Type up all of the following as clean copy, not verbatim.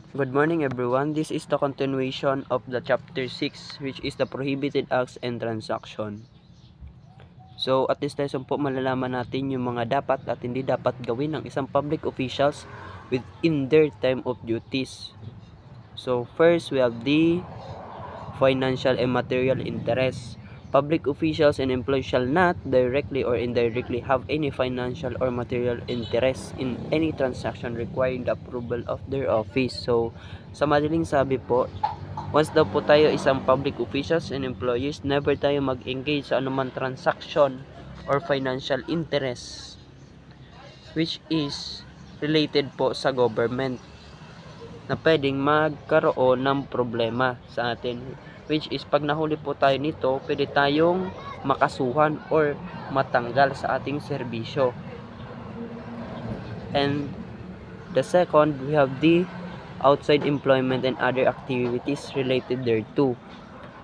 Good morning everyone. This is the continuation of the chapter 6 which is the prohibited acts and transaction. So at this lesson po malalaman natin yung mga dapat at hindi dapat gawin ng isang public officials within their time of duties. So first we have the financial and material interest. Public officials and employees shall not directly or indirectly have any financial or material interest in any transaction requiring the approval of their office. So, sa madaling sabi po, once daw po tayo isang public officials and employees, never tayo mag-engage sa anumang transaction or financial interest which is related po sa government na pwedeng magkaroon ng problema sa atin, which is pag nahuli po tayo nito, pwede tayong makasuhan or matanggal sa ating serbisyo. And the second, we have the outside employment and other activities related thereto.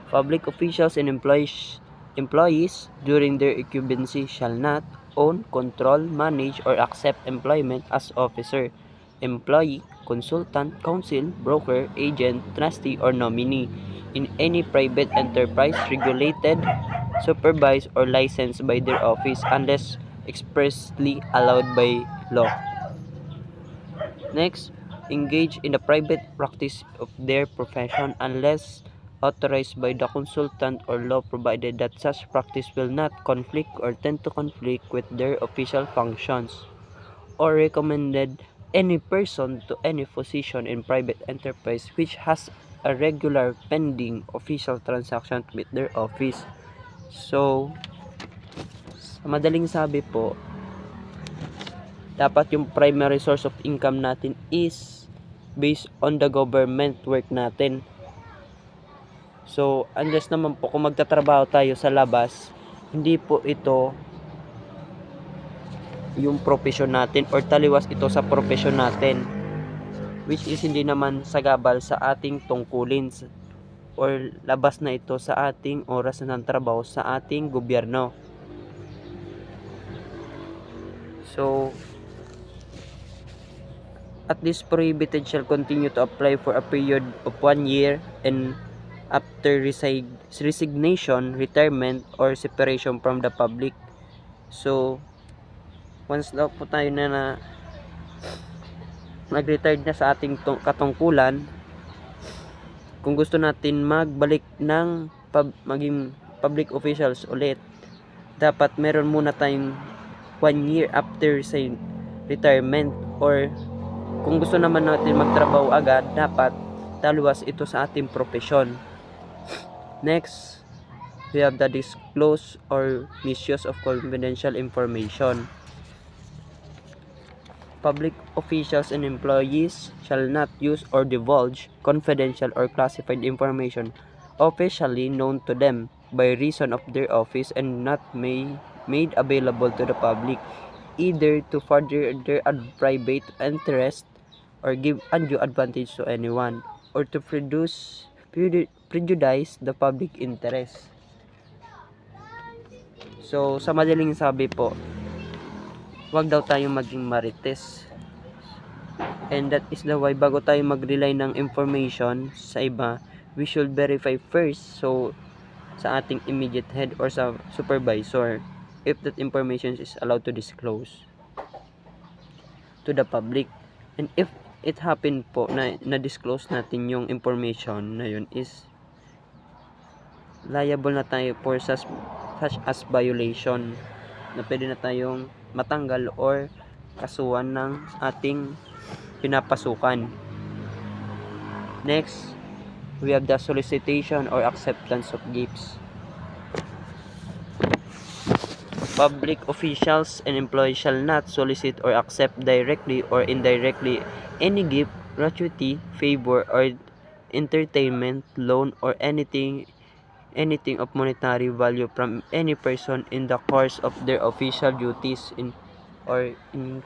Public officials and employees during their incumbency shall not own, control, manage, or accept employment as officer, employee, consultant, counsel, broker, agent, trustee, or nominee in any private enterprise regulated, supervised, or licensed by their office unless expressly allowed by law. Next, engage in the private practice of their profession unless authorized by the consultant or law, provided that such practice will not conflict or tend to conflict with their official functions, or recommended any person to any position in private enterprise which has a regular pending official transaction with their office. So, sa madaling sabi po, dapat yung primary source of income natin is based on the government work natin. So, unless naman po kung magtatrabaho tayo sa labas, hindi po ito yung profession natin or taliwas ito sa profession natin, which is hindi naman sagabal sa ating tungkulin or labas na ito sa ating oras ng trabaho sa ating gobyerno. So, at least prohibited shall continue to apply for a period of 1 year and after resignation, retirement, or separation from the public. So, once daw po tayo na nag-retired na sa ating katungkulan, kung gusto natin magbalik ng maging public officials ulit, dapat meron muna tayong 1 year after retirement, or kung gusto naman natin magtrabaho agad, dapat taliwas ito sa ating profesyon. Next, we have the disclose or misuse of confidential information. Public officials and employees shall not use or divulge confidential or classified information officially known to them by reason of their office and not made available to the public, either to further their private interest or give undue advantage to anyone, or to prejudice the public interest. So, sa madaling sabi po, wag daw tayong maging marites. And that is the why bago tayo mag-rely ng information sa iba, we should verify first sa ating immediate head or sa supervisor if that information is allowed to disclose to the public. And if it happen po na na-disclose natin yung information na yun, is liable na tayo for such as violation na pwede na tayong matanggal or kasuhan ng ating pinapasukan. Next, we have the solicitation or acceptance of gifts. Public officials and employees shall not solicit or accept directly or indirectly any gift, gratuity, favor, or entertainment, loan, or anything of monetary value from any person in the course of their official duties in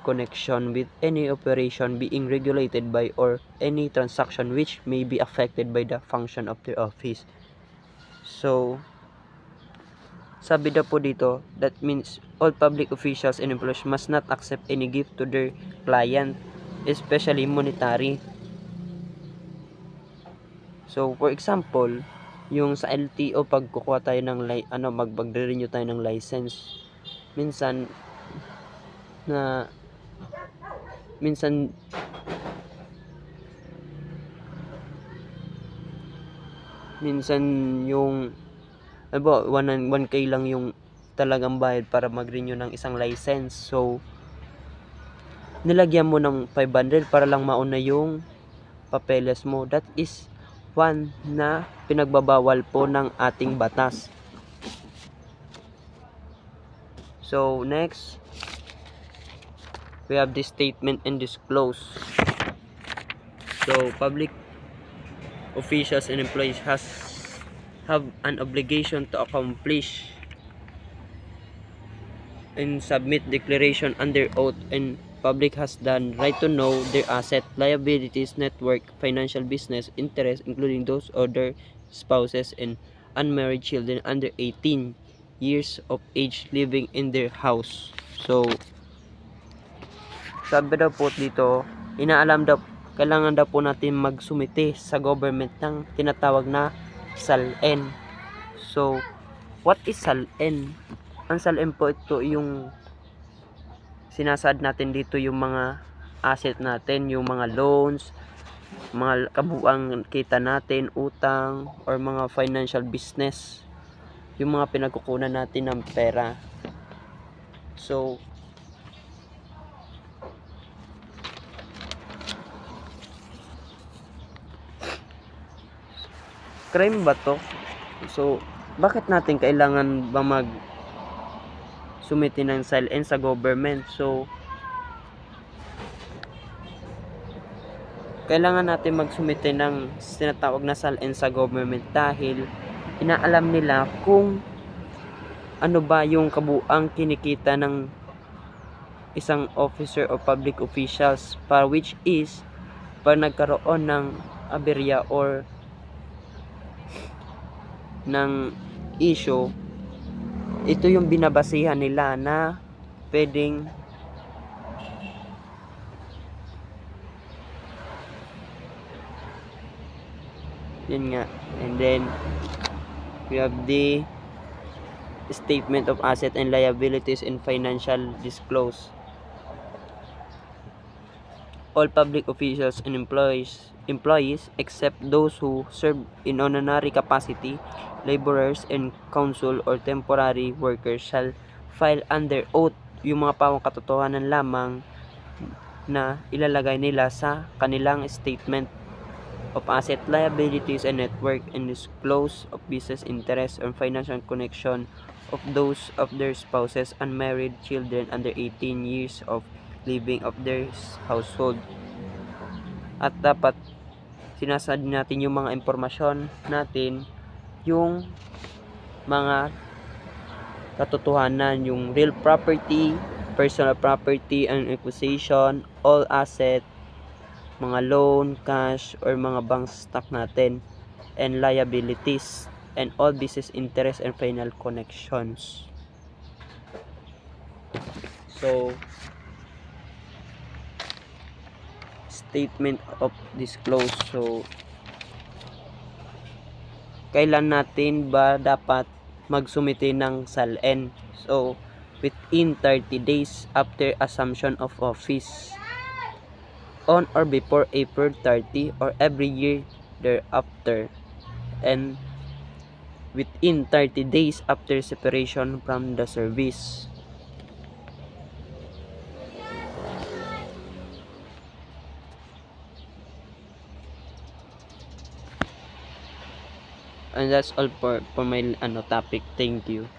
connection with any operation being regulated by or any transaction which may be affected by the function of their office. So, sabi daw po dito, that means all public officials and employees must not accept any gift to their client, especially monetary. So, for example, yung sa LTO pag kukuha tayo ng magre-renew tayo ng license. Minsan minsan yung 1K lang yung talagang bayad para mag-renew ng isang license. So, nilagyan mo ng 500 para lang mauna yung papeles mo. That is one na pinagbabawal po ng ating batas. So, next, we have this statement and disclose. So, public officials and employees have an obligation to accomplish and submit declaration under oath, and public has the right to know their asset, liabilities, network, financial business interests, including those of their spouses and unmarried children under 18 years of age living in their house. So, sabi daw po dito, kailangan daw po natin magsumite sa government ng tinatawag na SALN. So, what is SALN? Ang SALN po, ito yung sinasad natin dito yung mga asset natin, yung mga loans, mga kabuuang kita natin, utang, or mga financial business, yung mga pinagkukunan natin ng pera. So, crime ba to? So, bakit natin kailangan ba sumiti ng SALN sa government? So, kailangan natin magsumite ng tinatawag na SALN sa government dahil inaalam nila kung ano ba yung kabuang kinikita ng isang officer o public officials, para which is pag nagkaroon ng aberya or ng issue, ito yung binabasihan nila na pwedeng yun nga. And then we have the statement of asset and liabilities and financial disclose. All public officials and employees except those who serve in honorary capacity, laborers and council or temporary workers shall file under oath yung mga pawang katotohanan lamang na ilalagay nila sa kanilang statement of asset, liabilities and network, and disclose of business interests and financial connection of those of their spouses, unmarried children under 18 years of living of their household. At dapat sinasad natin yung mga impormasyon natin, yung mga katotohanan, yung real property, personal property and acquisition, all asset, mga loan, cash, or mga bank stock natin, and liabilities, and all business interests and final connections. So, statement of disclose. So, kailan natin ba dapat magsumite ng SALN? So, within 30 days after assumption of office, on or before April 30 or every year thereafter, and within 30 days after separation from the service. And that's all for my topic. Thank you.